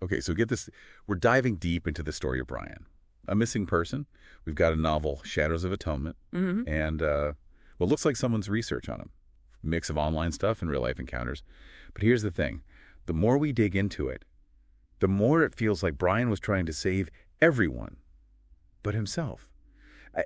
Okay, so get this. We're diving deep into the story of Bryan, a missing person. We've got a novel, Shadows of Atonement, and what looks like someone's research on him. Mix of online stuff and real-life encounters. But here's the thing. The more we dig into it, the more it feels like Bryan was trying to save everyone but himself.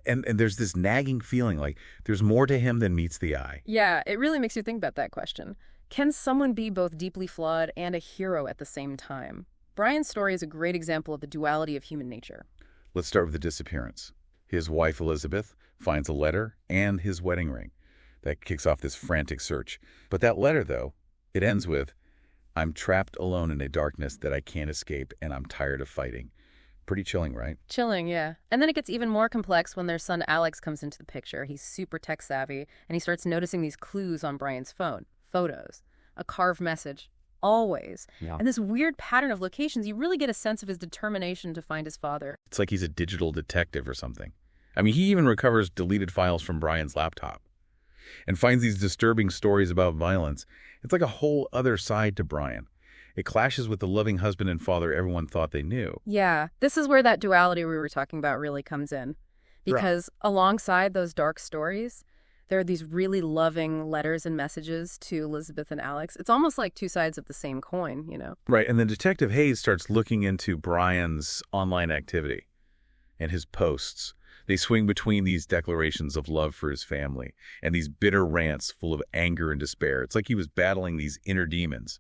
And there's this nagging feeling like there's more to him than meets the eye. Yeah, it really makes you think about that question. Can someone be both deeply flawed and a hero at the same time? Bryan's story is a great example of the duality of human nature. Let's start with the disappearance. His wife, Elizabeth, finds a letter and his wedding ring. That kicks off this frantic search. But that letter, though, it ends with, "I'm trapped alone in a darkness that I can't escape, and I'm tired of fighting." Pretty chilling, right? Chilling, yeah. And then it gets even more complex when their son Alex comes into the picture. He's super tech savvy, and he starts noticing these clues on Bryan's phone. Photos, a carved message, always. Yeah. And this weird pattern of locations, you really get a sense of his determination to find his father. It's like he's a digital detective or something. I mean, he even recovers deleted files from Bryan's laptop and finds these disturbing stories about violence. It's like a whole other side to Bryan. It clashes with the loving husband and father everyone thought they knew. Yeah, this is where that duality we were talking about really comes in. Because alongside those dark stories, there are these really loving letters and messages to Elizabeth and Alex. It's almost like two sides of the same coin, you know? Right, and then Detective Hayes starts looking into Bryan's online activity and his posts. They swing between these declarations of love for his family and these bitter rants full of anger and despair. It's like he was battling these inner demons,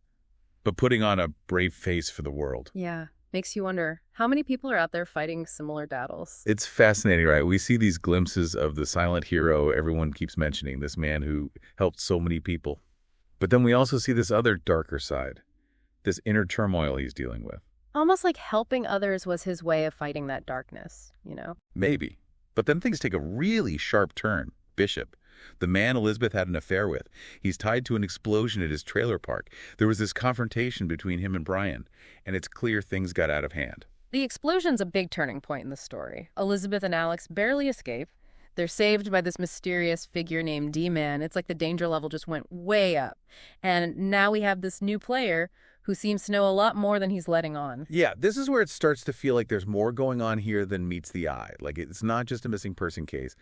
but putting on a brave face for the world. Yeah, makes you wonder, how many people are out there fighting similar battles? It's fascinating, right? We see these glimpses of the silent hero everyone keeps mentioning, this man who helped so many people. But then we also see this other darker side, this inner turmoil he's dealing with. Almost like helping others was his way of fighting that darkness, you know? Maybe. But then things take a really sharp turn. Bishop, the man Elizabeth had an affair with, he's tied to an explosion at his trailer park. There was this confrontation between him and Bryan, and it's clear things got out of hand. The explosion's a big turning point in the story. Elizabeth and Alex barely escape. They're saved by this mysterious figure named D-Man. It's like the danger level just went way up. And now we have this new player who seems to know a lot more than he's letting on. Yeah, this is where it starts to feel like there's more going on here than meets the eye. Like it's not just a missing person case.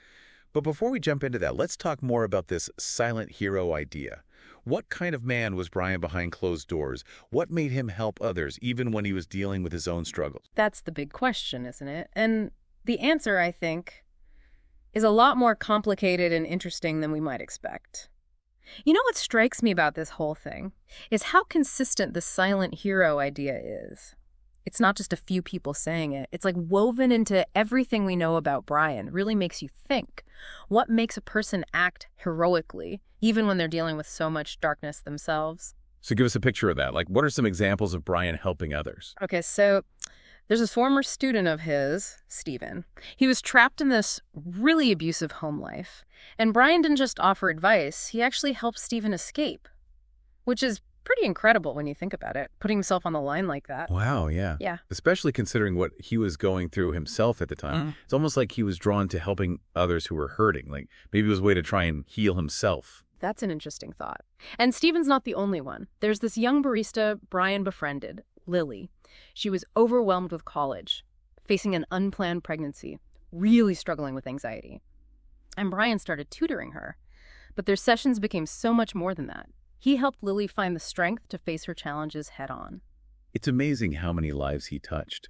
But before we jump into that, let's talk more about this silent hero idea. What kind of man was Bryan behind closed doors? What made him help others, even when he was dealing with his own struggles? That's the big question, isn't it? And the answer, I think, is a lot more complicated and interesting than we might expect. You know what strikes me about this whole thing is how consistent the silent hero idea is. It's not just a few people saying it. It's like woven into everything we know about Bryan. It really makes you think. What makes a person act heroically, even when they're dealing with so much darkness themselves? So give us a picture of that. Like, what are some examples of Bryan helping others? Okay, so there's a former student of his, Stephen. He was trapped in this really abusive home life. And Bryan didn't just offer advice, he actually helped Stephen escape, which is pretty incredible when you think about it, putting himself on the line like that. Wow, yeah. Yeah. Especially considering what he was going through himself at the time. It's almost like he was drawn to helping others who were hurting. Like maybe it was a way to try and heal himself. That's an interesting thought. And Stephen's not the only one. There's this young barista Bryan befriended, Lily. She was overwhelmed with college, facing an unplanned pregnancy, really struggling with anxiety. And Bryan started tutoring her. But their sessions became so much more than that. He helped Lily find the strength to face her challenges head on. It's amazing how many lives he touched.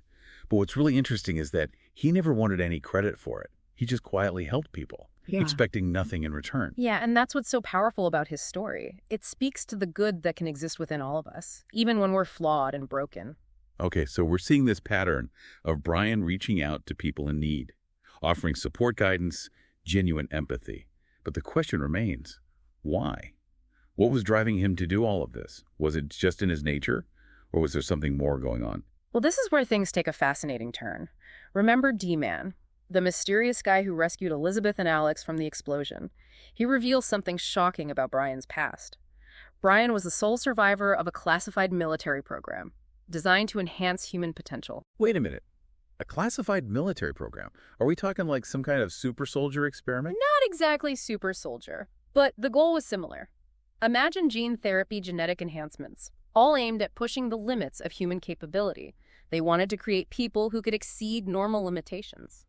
But what's really interesting is that he never wanted any credit for it. He just quietly helped people, expecting nothing in return. Yeah, and that's what's so powerful about his story. It speaks to the good that can exist within all of us, even when we're flawed and broken. Okay, so we're seeing this pattern of Bryan reaching out to people in need, offering support guidance, genuine empathy. But the question remains, why? What was driving him to do all of this? Was it just in his nature, or was there something more going on? Well, this is where things take a fascinating turn. Remember D-Man, the mysterious guy who rescued Elizabeth and Alex from the explosion. He reveals something shocking about Bryan's past. Bryan was the sole survivor of a classified military program designed to enhance human potential. Wait a minute. A classified military program? Are we talking like some kind of super soldier experiment? Not exactly super soldier, but the goal was similar. Imagine gene therapy genetic enhancements. all aimed at pushing the limits of human capability. They wanted to create people who could exceed normal limitations.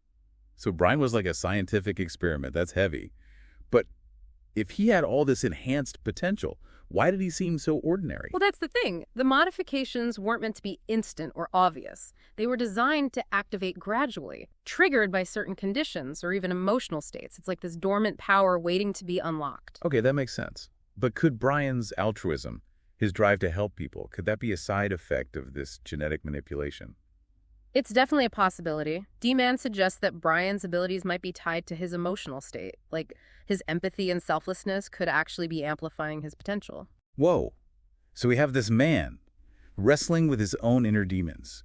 So Bryan was like a scientific experiment. That's heavy. But if he had all this enhanced potential, why did he seem so ordinary? Well, that's the thing. The modifications weren't meant to be instant or obvious. They were designed to activate gradually, triggered by certain conditions or even emotional states. It's like this dormant power waiting to be unlocked. Okay, that makes sense. But could Bryan's altruism, his drive to help people, could that be a side effect of this genetic manipulation? It's definitely a possibility. D-Man suggests that Bryan's abilities might be tied to his emotional state, like his empathy and selflessness could actually be amplifying his potential. Whoa. So we have this man wrestling with his own inner demons,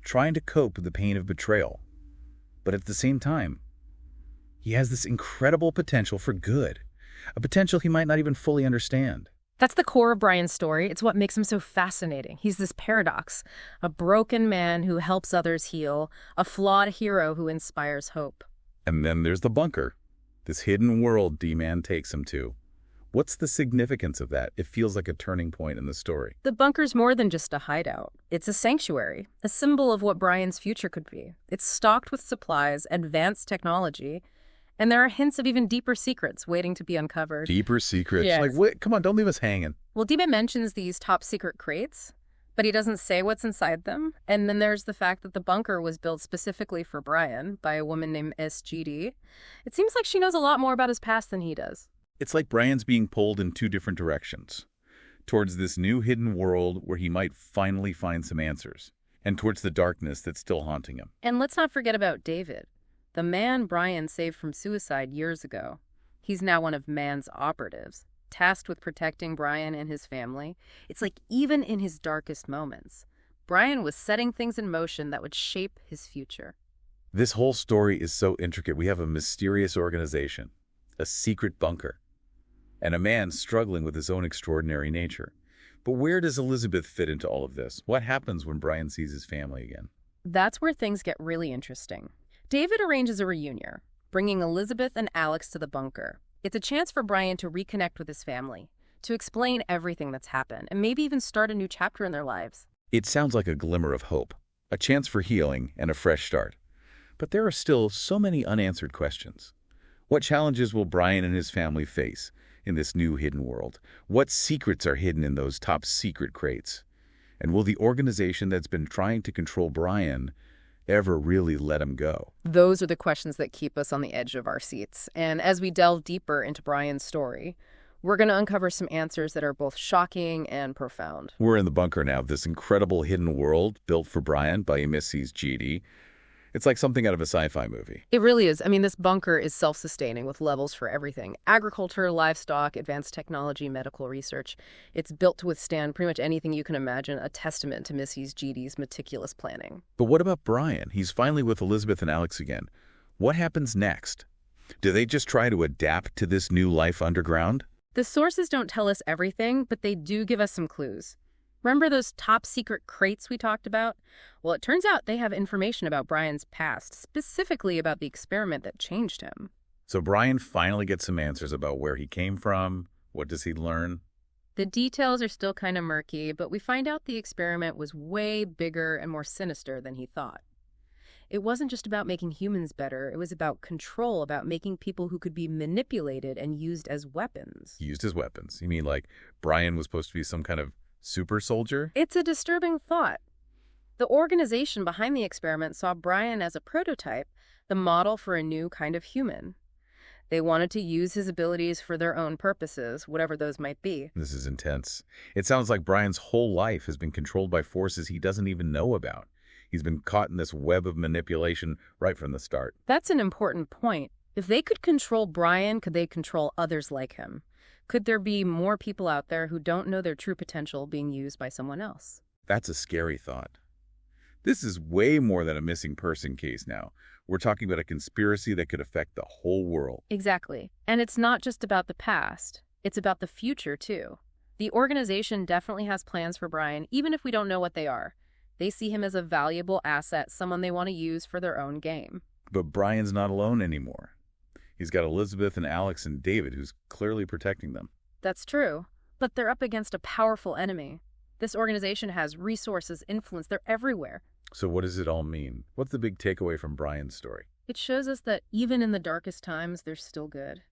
trying to cope with the pain of betrayal. But at the same time, he has this incredible potential for good, a potential he might not even fully understand. That's the core of Bryan's story. It's what makes him so fascinating. He's this paradox, a broken man who helps others heal, a flawed hero who inspires hope. And then there's the bunker, this hidden world D-Man takes him to. What's the significance of that? It feels like a turning point in the story. The bunker's more than just a hideout. It's a sanctuary, a symbol of what Bryan's future could be. It's stocked with supplies, advanced technology, and there are hints of even deeper secrets waiting to be uncovered. Deeper secrets? Yes. Like, what? Come on, don't leave us hanging. Well, D-Man mentions these top secret crates, but he doesn't say what's inside them. And then there's the fact that the bunker was built specifically for Bryan by a woman named SGD. It seems like she knows a lot more about his past than he does. It's like Bryan's being pulled in two different directions. Towards this new hidden world where he might finally find some answers, and towards the darkness that's still haunting him. And let's not forget about David, the man Bryan saved from suicide years ago. He's now one of Man's operatives, tasked with protecting Bryan and his family. It's like even in his darkest moments, Bryan was setting things in motion that would shape his future. This whole story is so intricate. We have a mysterious organization, a secret bunker, and a man struggling with his own extraordinary nature. But where does Elizabeth fit into all of this? What happens when Bryan sees his family again? That's where things get really interesting. David arranges a reunion, bringing Elizabeth and Alex to the bunker. It's a chance for Bryan to reconnect with his family, to explain everything that's happened, and maybe even start a new chapter in their lives. It sounds like a glimmer of hope, a chance for healing and a fresh start. But there are still so many unanswered questions. What challenges will Bryan and his family face in this new hidden world? What secrets are hidden in those top secret crates? And will the organization that's been trying to control Bryan ever really let him go? Those are the questions that keep us on the edge of our seats. And as we delve deeper into Bryan's story, we're going to uncover some answers that are both shocking and profound. We're in the bunker now, this incredible hidden world built for Bryan by Mrs. GD. It's like something out of a sci-fi movie. It really is. I mean, this bunker is self-sustaining with levels for everything. Agriculture, livestock, advanced technology, medical research. It's built to withstand pretty much anything you can imagine, a testament to Mrs. GD's meticulous planning. But what about Bryan? He's finally with Elizabeth and Alex again. What happens next? Do they just try to adapt to this new life underground? The sources don't tell us everything, but they do give us some clues. Remember those top secret crates we talked about? Well, it turns out they have information about Bryan's past, specifically about the experiment that changed him. So Bryan finally gets some answers about where he came from. What does he learn? The details are still kind of murky, but we find out the experiment was way bigger and more sinister than he thought. It wasn't just about making humans better. It was about control, about making people who could be manipulated and used as weapons. Used as weapons? You mean like Bryan was supposed to be some kind of super soldier? It's a disturbing thought. The organization behind the experiment saw Bryan as a prototype, the model for a new kind of human. They wanted to use his abilities for their own purposes, whatever those might be. This is intense. It sounds like Bryan's whole life has been controlled by forces he doesn't even know about. He's been caught in this web of manipulation right from the start. That's an important point. If they could control Bryan, could they control others like him? Could there be more people out there who don't know their true potential being used by someone else? That's a scary thought. This is way more than a missing person case now. We're talking about a conspiracy that could affect the whole world. Exactly. And it's not just about the past. It's about the future, too. The organization definitely has plans for Bryan, even if we don't know what they are. They see him as a valuable asset, someone they want to use for their own game. But Bryan's not alone anymore. He's got Elizabeth and Alex and David, who's clearly protecting them. That's true. But they're up against a powerful enemy. This organization has resources, influence, they're everywhere. So what does it all mean? What's the big takeaway from Bryan's story? It shows us that even in the darkest times, there's still good.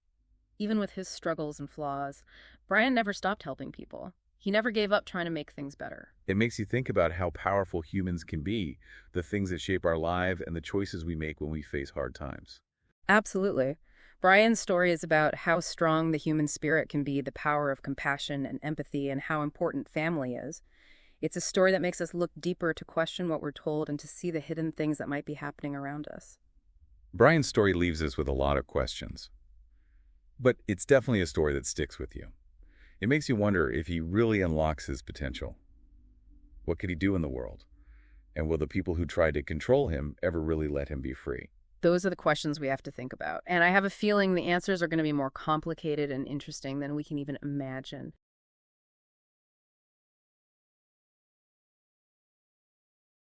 Even with his struggles and flaws, Bryan never stopped helping people. He never gave up trying to make things better. It makes you think about how powerful humans can be, the things that shape our lives and the choices we make when we face hard times. Absolutely. Bryan's story is about how strong the human spirit can be, the power of compassion and empathy, and how important family is. It's a story that makes us look deeper, to question what we're told, and to see the hidden things that might be happening around us. Bryan's story leaves us with a lot of questions. But it's definitely a story that sticks with you. It makes you wonder if he really unlocks his potential. What could he do in the world? And will the people who tried to control him ever really let him be free? Those are the questions we have to think about. And I have a feeling the answers are going to be more complicated and interesting than we can even imagine.